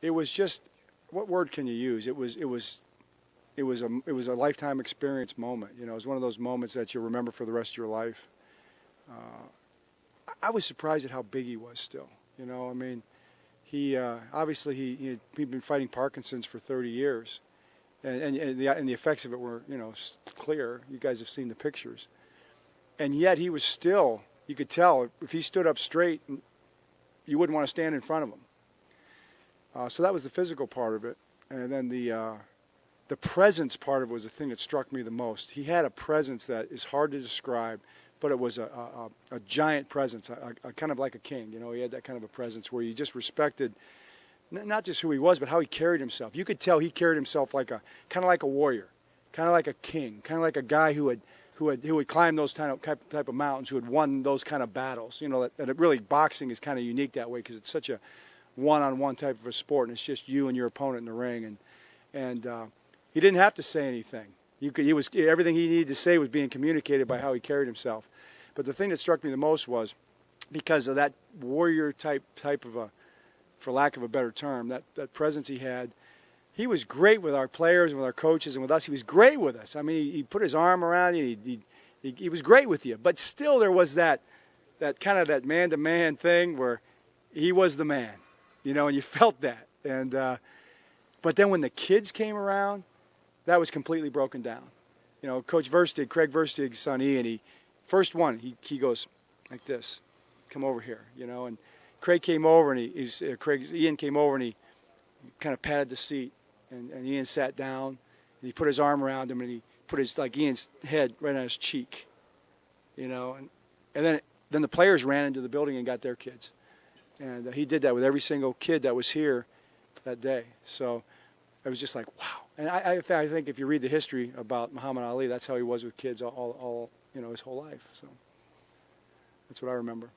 It was just, what word can you use? It was a lifetime experience moment. You know, it was one of those moments that you'll remember for the rest of your life. I was surprised at how big he was still. You know, I mean, he obviously he'd been fighting Parkinson's for 30 years, and the effects of it were, you know, clear. You guys have seen the pictures, and yet he was still. You could tell if he stood up straight, you wouldn't want to stand in front of him. So that was the physical part of it, and then the presence part of it was the thing that struck me the most. He had a presence that is hard to describe, but it was a giant presence, a kind of like a king. You know, he had that kind of a presence where you just respected not just who he was, but how he carried himself. You could tell he carried himself like kind of like a warrior, kind of like a king, kind of like a guy who had climbed those type of mountains, who had won those kind of battles. You know, that really boxing is kind of unique that way because it's such a one-on-one type of a sport, and it's just you and your opponent in the ring, and he didn't have to say anything. Everything he needed to say was being communicated by how he carried himself. But the thing that struck me the most was because of that warrior type of a, for lack of a better term, that presence he had. He was great with our players and with our coaches and with us. He was great with us. I mean, he put his arm around you. He was great with you. But still, there was that kind of that man-to-man thing where he was the man, you know, and you felt that. And but then when the kids came around, that was completely broken down. You know, Coach Verstig, Craig Verstig's son Ian, first one, he goes like this, come over here, you know. And Craig came over and Ian came over and he kind of patted the seat, and Ian sat down and he put his arm around him and he put Ian's head right on his cheek, you know. And then the players ran into the building and got their kids, and he did that with every single kid that was here that day. So it was just like, wow. And I think if you read the history about Muhammad Ali, that's how he was with kids all you know, his whole life. So that's what I remember.